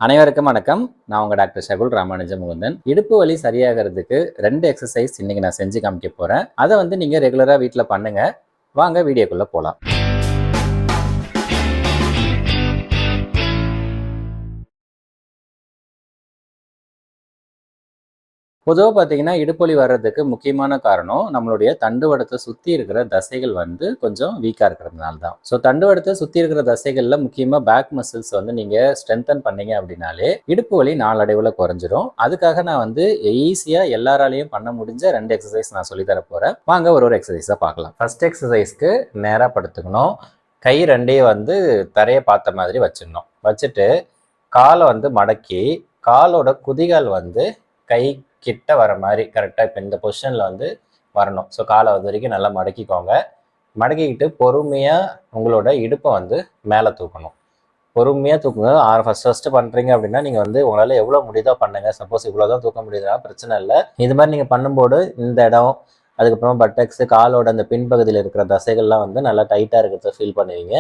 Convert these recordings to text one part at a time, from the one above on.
அனைவருக்கும் வணக்கம். நான் உங்க டாக்டர் ஷகுல் ராமானுஜ முகுந்தன். இடுப்பு வலி சரியாகிறதுக்கு 2 எக்ஸசைஸ் இன்னைக்கு நான் செஞ்சு காமிக்க போறேன். அதை வந்து நீங்க ரெகுலரா வீட்டில் பண்ணுங்க. வாங்க வீடியோக்குள்ள போலாம். பொதுவாக பார்த்தீங்கன்னா இடுப்பு வலி வர்றதுக்கு முக்கியமான காரணம் நம்மளுடைய தண்டுவடத்தை சுற்றி இருக்கிற தசைகள் வந்து கொஞ்சம் வீக்காக இருக்கிறதுனால தான். ஸோ தண்டுவடத்தை சுற்றி இருக்கிற தசைகளில் முக்கியமாக பேக் மசில்ஸ் வந்து நீங்கள் ஸ்ட்ரென்தன் பண்ணீங்க அப்படின்னாலே இடுப்பு வலி நாளடைவில் குறைஞ்சிரும். அதுக்காக நான் வந்து ஈஸியாக எல்லாராலையும் பண்ண முடிஞ்ச 2 எக்ஸசைஸ் நான் சொல்லித்தர போகிறேன். வாங்க ஒரு எக்ஸசைஸாக பார்க்கலாம். ஃபர்ஸ்ட் எக்ஸசைஸ்க்கு நேராக படுத்துக்கணும். கை ரெண்டையும் வந்து தரையை பார்த்த மாதிரி வச்சிடணும். வச்சுட்டு காலை வந்து மடக்கி காலோட குதிகால் வந்து கை கிட்ட வர மாதிரி கரெக்டாக இப்போ இந்த பொசிஷனில் வந்து வரணும். ஸோ காலை அது வரைக்கும் நல்லா மடக்கிக்கோங்க. மடக்கிக்கிட்டு பொறுமையாக உங்களோட இடுப்பை வந்து மேலே தூக்கணும். பொறுமையாக தூக்குங்க. ஃபஸ்ட்டு பண்ணுறீங்க அப்படின்னா நீங்கள் வந்து உங்களால் எவ்வளோ முடியுதோ பண்ணுங்கள். சப்போஸ் இவ்வளோ தான் தூக்க முடியுதுன்னா பிரச்சனை இல்லை. இது மாதிரி நீங்கள் பண்ணும்போது இந்த இடம், அதுக்கப்புறம் பட்டெக்ஸு, காலோட அந்த பின்பகுதியில் இருக்கிற தசைகள்லாம் வந்து நல்லா டைட்டாக இருக்கிறத ஃபீல் பண்ணுவீங்க.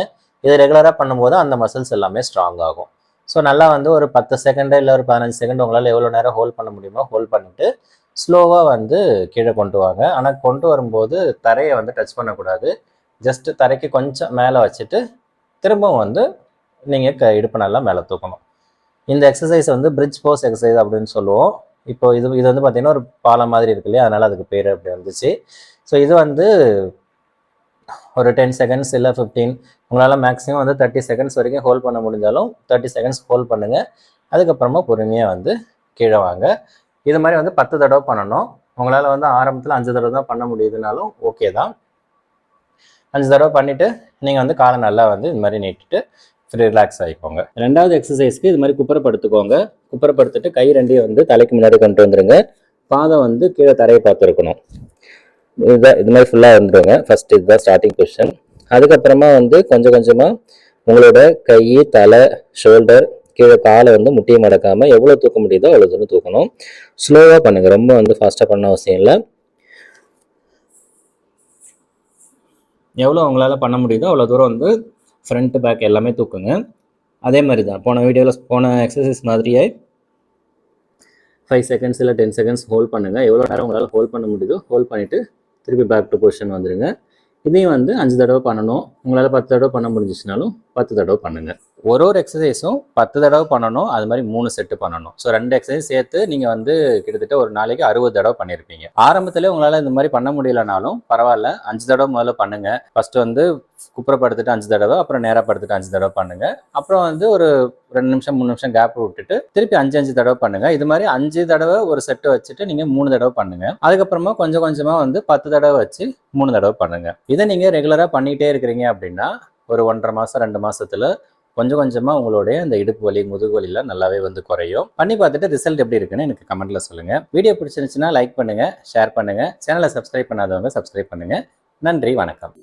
இது ரெகுலராக பண்ணும்போது அந்த மசில்ஸ் எல்லாமே ஸ்ட்ராங் ஆகும். ஸோ நல்லா வந்து ஒரு 10 செகண்டு இல்லை ஒரு 15 செகண்ட் உங்களால் எவ்வளோ நேரம் ஹோல்ட் பண்ண முடியுமோ ஹோல்ட் பண்ணிவிட்டு ஸ்லோவாக வந்து கீழே கொண்டு வாங்க. ஆனால் கொண்டு வரும்போது தரையை வந்து டச் பண்ணக்கூடாது. ஜஸ்ட்டு தரைக்கு கொஞ்சம் மேலே வச்சுட்டு திரும்பவும் வந்து நீங்கள் இடுப்பு நல்லா மேலே தூக்கணும். இந்த எக்ஸசைஸ் வந்து பிரிட்ஜ் போஸ் எக்ஸசைஸ் அப்படின்னு சொல்லுவோம். இப்போ இது வந்து பார்த்திங்கன்னா ஒரு பாலம் மாதிரி இருக்கு இல்லையா, அதனால் அதுக்கு பேர் அப்படி வந்துச்சு. ஸோ இது வந்து ஒரு 10 செகண்ட்ஸ் இல்லை 15, உங்களால் மேக்ஸிமம் வந்து 30 செகண்ட்ஸ் வரைக்கும் ஹோல்ட் பண்ண முடிஞ்சாலும் 30 செகண்ட்ஸ் ஹோல்ட் பண்ணுங்கள். அதுக்கப்புறமா பொறுமையாக வந்து கீழே வாங்க. இது மாதிரி வந்து 10 தடவை பண்ணணும். உங்களால் வந்து ஆரம்பத்தில் 5 தடவை தான் பண்ண முடியுதுனாலும் ஓகே தான். 5 தடவை பண்ணிவிட்டு நீங்கள் வந்து காலை நல்லா வந்து இது மாதிரி நீட்டிட்டு ரிலாக்ஸ் ஆகிக்கோங்க. 2வது எக்ஸசைஸ்க்கு இது மாதிரி குப்புறப்படுத்துக்கோங்க. குப்புறப்படுத்திட்டு கை ரெண்டையும் வந்து தலைக்கு முன்னாடி கொண்டு வந்துடுங்க. பாதம் வந்து கீழே தரையை பார்த்துருக்கணும். இதுதான் இது மாதிரி ஃபுல்லாக வந்துடுங்க. ஃபர்ஸ்ட் இதுதான் ஸ்டார்டிங் பொசிஷன். அதுக்கப்புறமா வந்து கொஞ்சம் கொஞ்சமாக உங்களோட கை, தலை, ஷோல்டர், கீழே காலை வந்து முட்டியை மடக்காமல் எவ்வளோ தூக்க முடியுதோ அவ்வளோ தூரம் தூக்கணும். ஸ்லோவாக பண்ணுங்கள். ரொம்ப வந்து ஃபாஸ்ட்டாக பண்ண அவசியம் இல்லை. எவ்வளோ உங்களால் பண்ண முடியுதோ அவ்வளோ தூரம் வந்து ஃப்ரண்ட் பேக் எல்லாமே தூக்குங்க. அதே மாதிரி தான் போன எக்ஸசைஸ் மாதிரியே 5 செகண்ட்ஸ் இல்லை 10 செகண்ட்ஸ் ஹோல்ட் பண்ணுங்கள். எவ்வளோ நேரம் உங்களால் ஹோல்ட் பண்ண முடியுதோ ஹோல்ட் பண்ணிவிட்டு திருப்பி பேக் டு பொசிஷன் வந்துடுங்க. இதையும் வந்து 5 தடவை பண்ணணும். உங்களால் 10 தடவை பண்ண முடிஞ்சிச்சுனாலும் 10 தடவை பண்ணுங்கள். ஒரு எக்ஸசைஸும் 10 தடவை பண்ணணும். அது மாதிரி 3 செட்டு பண்ணணும். ஸோ 2 எக்ஸசைஸ் சேர்த்து நீங்கள் வந்து கிட்டத்தட்ட ஒரு நாளைக்கு 60 தடவை பண்ணியிருப்பீங்க. ஆரம்பத்திலே உங்களால் இந்த மாதிரி பண்ண முடியலனாலும் பரவாயில்ல, 5 தடவை முதல்ல பண்ணுங்கள். ஃபஸ்ட்டு வந்து குப்புறப்படுத்திட்டு 5 தடவை, அப்புறம் நேராக படுத்துட்டு 5 தடவை பண்ணுங்கள். அப்புறம் வந்து ஒரு 2 நிமிஷம் 3 நிமிஷம் கேப் விட்டுட்டு திருப்பி 5 தடவை பண்ணுங்கள். இது மாதிரி 5 தடவை ஒரு செட்டு வச்சுட்டு நீங்கள் 3 தடவை பண்ணுங்கள். அதுக்கப்புறமா கொஞ்சம் கொஞ்சமாக வந்து 10 தடவை வச்சு 3 தடவை பண்ணுங்கள். இதை நீங்கள் ரெகுலராக பண்ணிகிட்டே இருக்கிறீங்க அப்படின்னா ஒரு 1.5 மாதம் 2 மாதத்தில் கொஞ்சம் கொஞ்சமாக உங்களுடைய இந்த இடுப்பு வலி, முதுகு வலிலாம் நல்லாவே வந்து குறையும். பண்ணி பார்த்துட்டு ரிசல்ட் எப்படி இருக்குன்னு எனக்கு கமெண்ட்ல சொல்லுங்கள். வீடியோ பிடிச்சிருந்துச்சுன்னா லைக் பண்ணுங்கள், ஷேர் பண்ணுங்கள். சேனலை சப்ஸ்கிரைப் பண்ணாதவங்க சப்ஸ்கிரைப் பண்ணுங்கள். நன்றி, வணக்கம்.